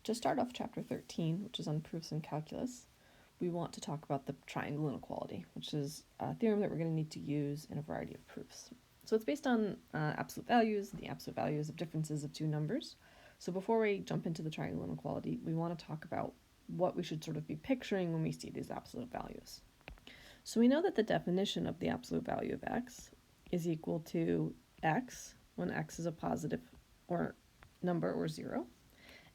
to start off chapter 13, which is on proofs in calculus, we want to talk about the triangle inequality, which is a theorem that we're going to need to use in a variety of proofs. So it's based on absolute values, the absolute values of differences of two numbers. So before we jump into the triangle inequality, we want to talk about what we should sort of be picturing when we see these absolute values. So we know that the definition of the absolute value of x is equal to x when x is a positive or number or 0,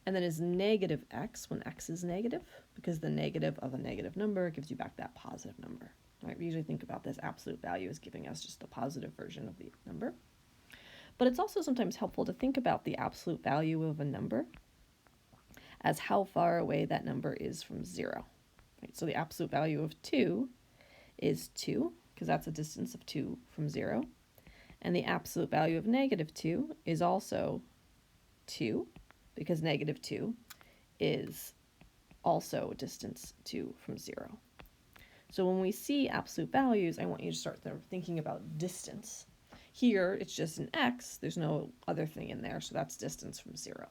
and then is negative x when x is negative, because the negative of a negative number gives you back that positive number. Right? We usually think about this absolute value as giving us just the positive version of the number. But it's also sometimes helpful to think about the absolute value of a number as how far away that number is from 0. Right? So the absolute value of 2 is 2, because that's a distance of 2 from 0. And the absolute value of negative 2 is also 2, because negative 2 is also a distance 2 from 0. So when we see absolute values, I want you to start thinking about distance. Here, it's just an x. There's no other thing in there, so that's distance from 0.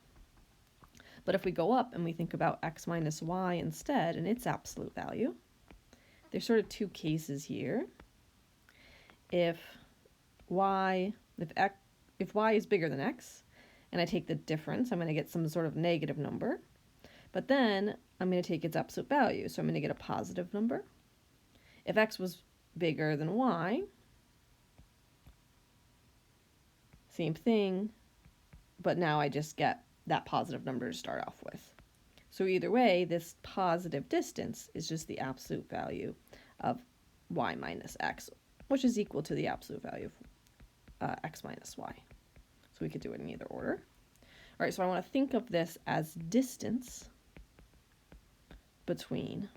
But if we go up and we think about x minus y instead and its absolute value, there's sort of two cases here. If y is bigger than x, and I take the difference, I'm going to get some sort of negative number. But then I'm going to take its absolute value, so I'm going to get a positive number. If x was bigger than y, same thing, but now I just get that positive number to start off with. So either way, this positive distance is just the absolute value of y minus x, which is equal to the absolute value of x minus y. So we could do it in either order. All right, so I want to think of this as distance between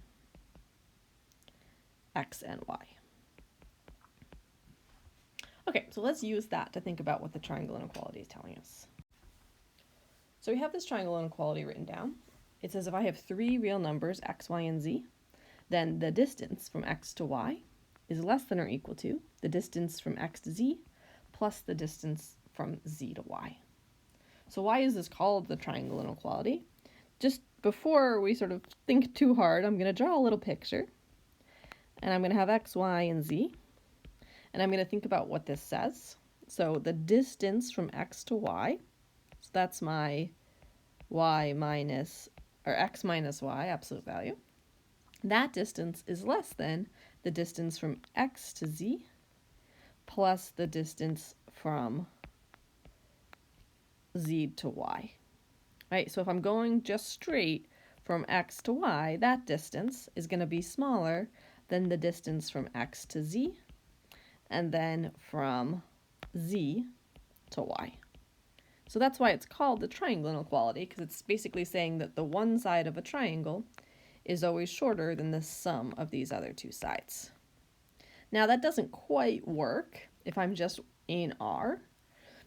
x and y. Okay, so let's use that to think about what the triangle inequality is telling us. So we have this triangle inequality written down. It says if I have three real numbers, x, y, and z, then the distance from x to y is less than or equal to the distance from x to z plus the distance from z to y. So why is this called the triangle inequality? Just before we sort of think too hard, I'm going to draw a little picture. And I'm going to have x, y, and z. And I'm going to think about what this says. So the distance from x to y, so that's my x minus y, absolute value. That distance is less than the distance from x to z plus the distance from z to y. Right? So if I'm going just straight from x to y, that distance is going to be smaller than the distance from x to z, and then from z to y. So that's why it's called the triangle inequality, because it's basically saying that the one side of a triangle is always shorter than the sum of these other two sides. Now that doesn't quite work if I'm just in R,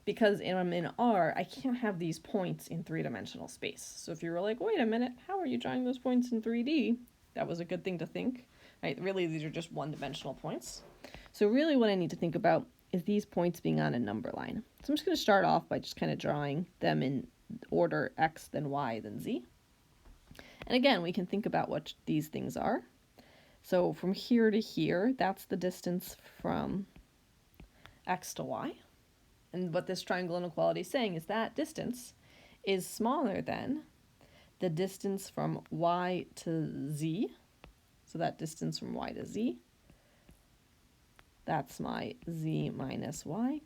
because if I'm in R, I can't have these points in three-dimensional space. So if you're like, wait a minute, how are you drawing those points in 3D? That was a good thing to think. Right? Really, these are just one-dimensional points. So really what I need to think about is these points being on a number line. So I'm just going to start off by just kind of drawing them in order x, then y, then z. And again, we can think about what these things are. So from here to here, that's the distance from x to y. And what this triangle inequality is saying is that distance is smaller than the distance from y to z. So that distance from y to z, that's my z minus y,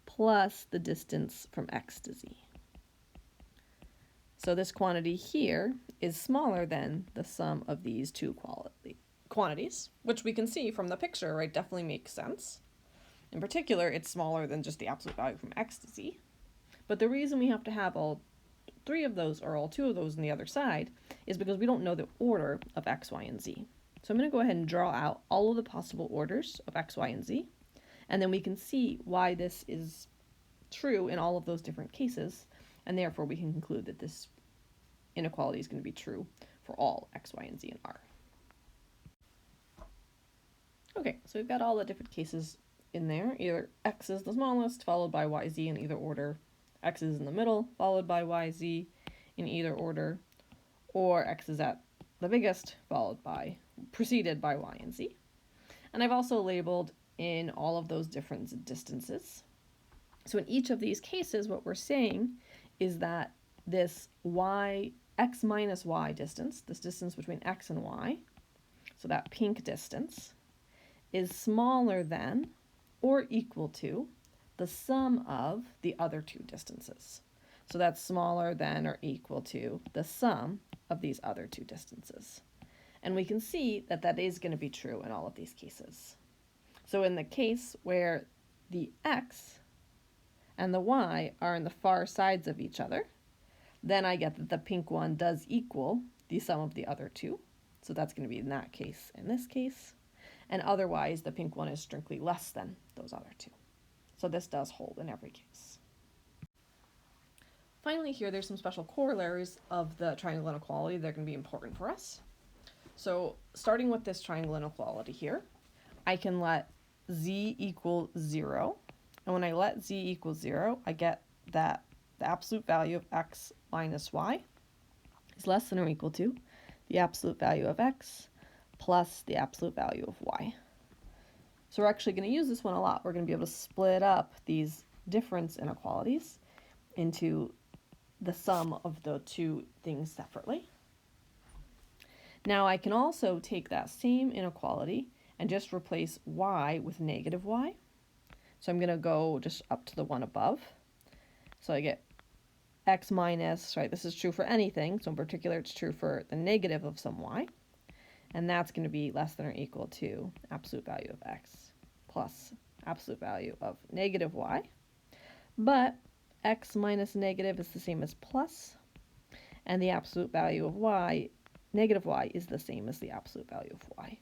plus the distance from x to z. So this quantity here is smaller than the sum of these two quantities, which we can see from the picture, right, definitely makes sense. In particular, it's smaller than just the absolute value from x to z. But the reason we have to have all three of those or all two of those on the other side is because we don't know the order of x, y, and z. So I'm going to go ahead and draw out all of the possible orders of x, y, and z, and then we can see why this is true in all of those different cases, and therefore we can conclude that this inequality is going to be true for all x, y, and z in R. Okay, so we've got all the different cases in there. Either x is the smallest, followed by yz in either order. X is in the middle, followed by yz in either order, or x is at the biggest, preceded by y and z. And I've also labeled in all of those different distances. So in each of these cases, what we're saying is that this x minus y distance, this distance between x and y, so that pink distance, is smaller than or equal to the sum of the other two distances. So that's smaller than or equal to the sum of these other two distances. And we can see that that is going to be true in all of these cases. So in the case where the x and the y are on the far sides of each other, then I get that the pink one does equal the sum of the other two. So that's going to be in that case and this case. And otherwise, the pink one is strictly less than those other two. So this does hold in every case. Finally here, there's some special corollaries of the triangle inequality that are going to be important for us. So starting with this triangle inequality here, I can let z equal 0. And when I let z equal 0, I get that the absolute value of x minus y is less than or equal to the absolute value of x plus the absolute value of y. So we're actually going to use this one a lot. We're going to be able to split up these difference inequalities into the sum of the two things separately. Now I can also take that same inequality and just replace y with negative y. So I'm going to go just up to the one above. So I get x minus, right, this is true for anything, so in particular it's true for the negative of some y, and that's going to be less than or equal to absolute value of x plus absolute value of negative y. But x minus negative is the same as plus, and the absolute value of y, negative y, is the same as the absolute value of y.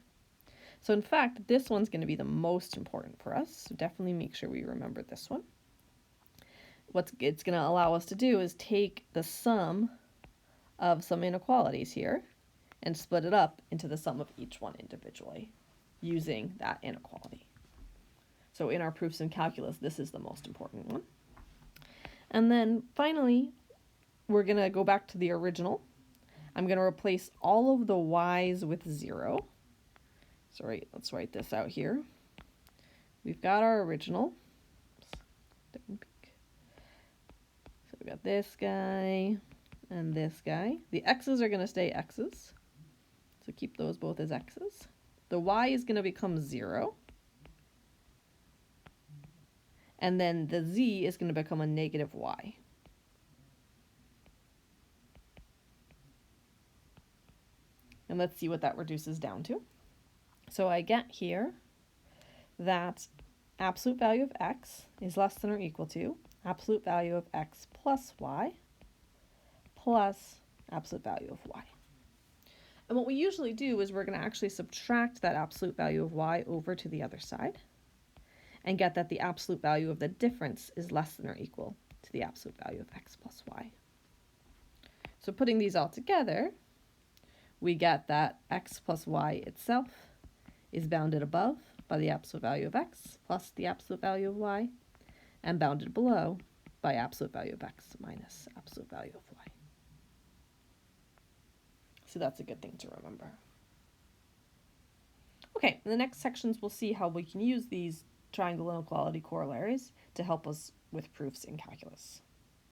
So in fact, this one's going to be the most important for us, so definitely make sure we remember this one. What it's going to allow us to do is take the sum of some inequalities here and split it up into the sum of each one individually using that inequality. So in our proofs in calculus, this is the most important one. And then finally, we're going to go back to the original. I'm going to replace all of the y's with 0. So let's write this out here. We've got our original. So we've got this guy and this guy. The x's are going to stay x's. So keep those both as x's. The y is going to become 0. And then the z is going to become a negative y. And let's see what that reduces down to. So I get here that absolute value of x is less than or equal to absolute value of x plus y plus absolute value of y. And what we usually do is we're going to actually subtract that absolute value of y over to the other side and get that the absolute value of the difference is less than or equal to the absolute value of x plus y. So putting these all together, we get that x plus y itself is bounded above by the absolute value of x plus the absolute value of y, and bounded below by absolute value of x minus absolute value of y. So that's a good thing to remember. Okay, in the next sections we'll see how we can use these triangle inequality corollaries to help us with proofs in calculus.